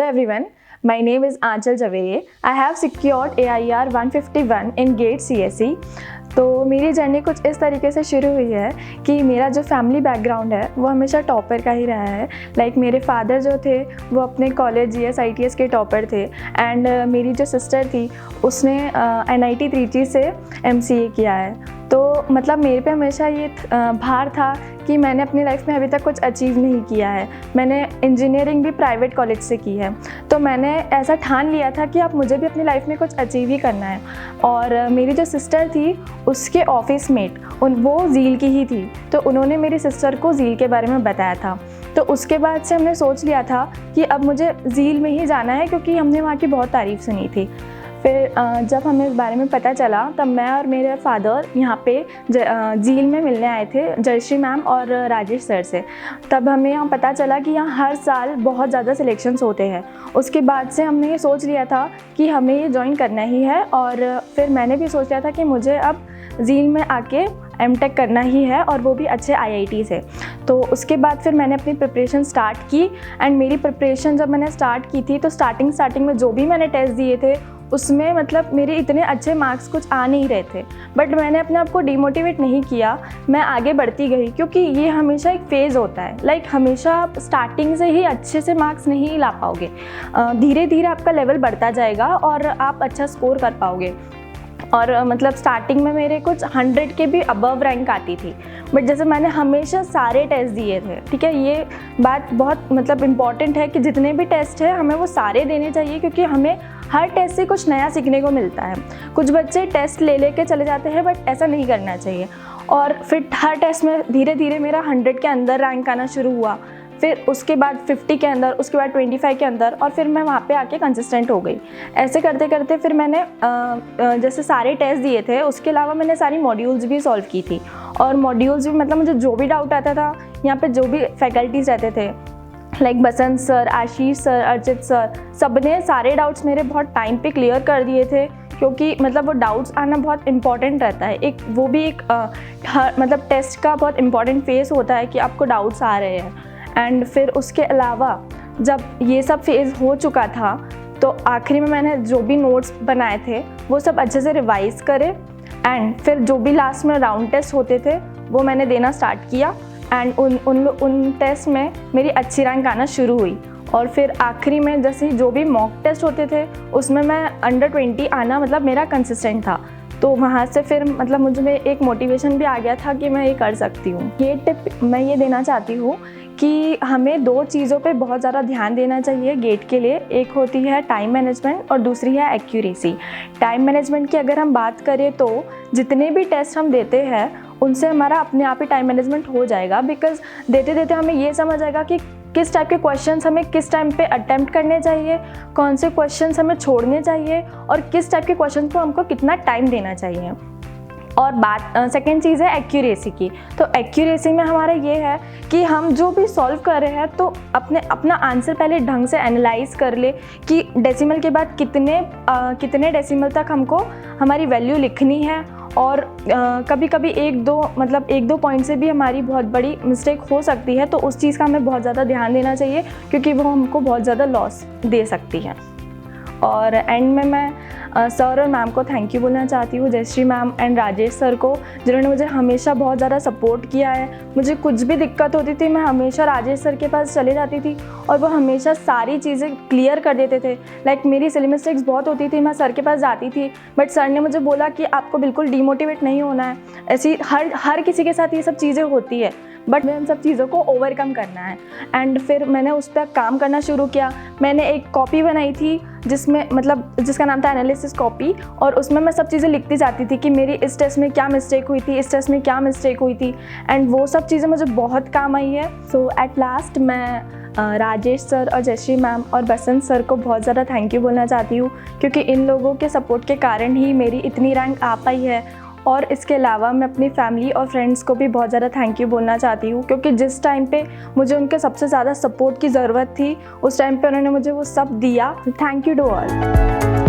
Hello everyone, my name is Aanchal Javeri. I have secured AIR 151 in GATE CSE. तो मेरी journey कुछ इस तरीके से शुरू हुई है कि मेरा जो फैमिली बैकग्राउंड है वो हमेशा टॉपर का ही रहा है। लाइक मेरे फादर जो थे वो अपने कॉलेज GS ITS के टॉपर थे एंड मेरी जो सिस्टर थी उसने NIT त्रिची से MCA किया है। तो मतलब मेरे पे हमेशा ये भार था कि मैंने अपनी लाइफ में अभी तक कुछ अचीव नहीं किया है। मैंने इंजीनियरिंग भी प्राइवेट कॉलेज से की है, तो मैंने ऐसा ठान लिया था कि अब मुझे भी अपनी लाइफ में कुछ अचीव ही करना है। और मेरी जो सिस्टर थी उसके ऑफिस मेट वो ज़ील की ही थी, तो उन्होंने मेरी सिस्टर को ज़ील के बारे में बताया था। तो उसके बाद से हमने सोच लिया था कि अब मुझे ज़ील में ही जाना है, क्योंकि हमने वहाँ की बहुत तारीफ़ सुनी थी। फिर जब हमें इस बारे में पता चला तब मैं और मेरे फादर यहाँ पे ज़ील में मिलने आए थे जयश्री मैम और राजेश सर से। तब हमें यहाँ पता चला कि यहाँ हर साल बहुत ज़्यादा सिलेक्शंस होते हैं। उसके बाद से हमने ये सोच लिया था कि हमें ये ज्वाइन करना ही है, और फिर मैंने भी सोच लिया था कि मुझे अब ज़ील में आके MTech करना ही है, और वो भी अच्छे IIT से। तो उसके बाद फिर मैंने अपनी प्रिपरेशन स्टार्ट की एंड मेरी प्रिपरेशन जब मैंने स्टार्ट की थी तो स्टार्टिंग में जो भी मैंने टेस्ट दिए थे उसमें मतलब मेरे इतने अच्छे मार्क्स कुछ आ नहीं रहे थे, बट मैंने अपने आप को डिमोटिवेट नहीं किया, मैं आगे बढ़ती गई। क्योंकि ये हमेशा एक फ़ेज़ होता है। लाइक हमेशा आप स्टार्टिंग से ही अच्छे से मार्क्स नहीं ला पाओगे, धीरे धीरे आपका लेवल बढ़ता जाएगा और आप अच्छा स्कोर कर पाओगे। और मतलब स्टार्टिंग में मेरे कुछ 100 के भी अबव रैंक आती थी, बट जैसे मैंने हमेशा सारे टेस्ट दिए थे, ठीक है, ये बात बहुत मतलब इम्पॉर्टेंट है कि जितने भी टेस्ट है हमें वो सारे देने चाहिए, क्योंकि हमें हर टेस्ट से कुछ नया सीखने को मिलता है। कुछ बच्चे टेस्ट ले के चले जाते हैं, बट ऐसा नहीं करना चाहिए। और फिर हर टेस्ट में धीरे धीरे मेरा 100 के अंदर रैंक आना शुरू हुआ, फिर उसके बाद 50 के अंदर, उसके बाद 25 के अंदर, और फिर मैं वहाँ पे आके कंसिस्टेंट हो गई। ऐसे करते करते फिर मैंने जैसे सारे टेस्ट दिए थे, उसके अलावा मैंने सारी मॉड्यूल्स भी सॉल्व की थी। और मॉड्यूल्स भी मतलब मुझे जो भी डाउट आता था, यहाँ पे जो भी फैकल्टीज़ रहते थे लाइक बसंत सर, आशीष सर, अर्चित सर, सब ने सारे डाउट्स मेरे बहुत टाइम पे क्लियर कर दिए थे। क्योंकि मतलब वो डाउट्स आना बहुत इंपॉर्टेंट रहता है। एक वो भी एक मतलब टेस्ट का बहुत इंपॉर्टेंट फेज़ होता है कि आपको डाउट्स आ रहे हैं। एंड फिर उसके अलावा जब ये सब फेज़ हो चुका था तो आखिरी में मैंने जो भी नोट्स बनाए थे वो सब अच्छे से रिवाइज़ करे, एंड फिर जो भी लास्ट में राउंड टेस्ट होते थे वो मैंने देना स्टार्ट किया, एंड उन टेस्ट में मेरी अच्छी रैंक आना शुरू हुई। और फिर आखिरी में जैसे जो भी मॉक टेस्ट होते थे उसमें मैं अंडर 20 आना मतलब मेरा कंसिस्टेंट था। तो वहाँ से फिर मतलब मुझे एक मोटिवेशन भी आ गया था कि मैं ये कर सकती हूँ। ये टिप मैं ये देना चाहती हूँ कि हमें 2 चीज़ों पे बहुत ज़्यादा ध्यान देना चाहिए गेट के लिए। एक होती है टाइम मैनेजमेंट और दूसरी है एक्यूरेसी। टाइम मैनेजमेंट की अगर हम बात करें तो जितने भी टेस्ट हम देते हैं उनसे हमारा अपने आप ही टाइम मैनेजमेंट हो जाएगा, बिकॉज देते देते हमें ये समझ आएगा कि किस टाइप के क्वेश्चंस हमें किस टाइम पे अटेम्प्ट करने चाहिए, कौन से क्वेश्चंस हमें छोड़ने चाहिए, और किस टाइप के क्वेश्चंस को हमको कितना टाइम देना चाहिए। और बात सेकेंड चीज़ है एक्यूरेसी की। तो एक्यूरेसी में हमारा ये है कि हम जो भी सॉल्व कर रहे हैं तो अपना आंसर पहले ढंग से एनालाइज कर ले कि डेसिमल के बाद कितने डेसिमल तक हमको हमारी वैल्यू लिखनी है। और कभी कभी एक दो पॉइंट से भी हमारी बहुत बड़ी मिस्टेक हो सकती है, तो उस चीज़ का हमें बहुत ज़्यादा ध्यान देना चाहिए, क्योंकि वो हमको बहुत ज़्यादा लॉस दे सकती है। और एंड में मैं सर और मैम को थैंक यू बोलना चाहती हूँ, Jayashree ma'am and Rajesh sir को, जिन्होंने मुझे हमेशा बहुत ज़्यादा सपोर्ट किया है। मुझे कुछ भी दिक्कत होती थी मैं हमेशा राजेश सर के पास चले जाती थी और वो हमेशा सारी चीज़ें क्लियर कर देते थे। लाइक मेरी सिली मिस्टेक्स बहुत होती थी, मैं सर के पास जाती थी, बट सर ने मुझे बोला कि आपको बिल्कुल डीमोटिवेट नहीं होना है। ऐसी हर किसी के साथ ये सब चीज़ें होती है, बट मैं इन सब चीज़ों को ओवरकम करना है। एंड फिर मैंने उस पर काम करना शुरू किया। मैंने एक कॉपी बनाई थी जिसका नाम था एनालिसिस कॉपी, और उसमें मैं सब चीज़ें लिखती जाती थी कि मेरी इस टेस्ट में क्या मिस्टेक हुई थी, इस टेस्ट में क्या मिस्टेक हुई थी, एंड वो सब चीज़ें मुझे बहुत काम आई है। सो एट लास्ट मैं राजेश सर और जयश्री मैम और बसंत सर को बहुत ज़्यादा थैंक यू बोलना चाहती हूँ, क्योंकि इन लोगों के सपोर्ट के कारण ही मेरी इतनी रैंक आ पाई है। और इसके अलावा मैं अपनी फैमिली और फ्रेंड्स को भी बहुत ज़्यादा थैंक यू बोलना चाहती हूँ, क्योंकि जिस टाइम पे मुझे उनके सबसे ज़्यादा सपोर्ट की ज़रूरत थी उस टाइम पे उन्होंने मुझे वो सब दिया। Thank you to all.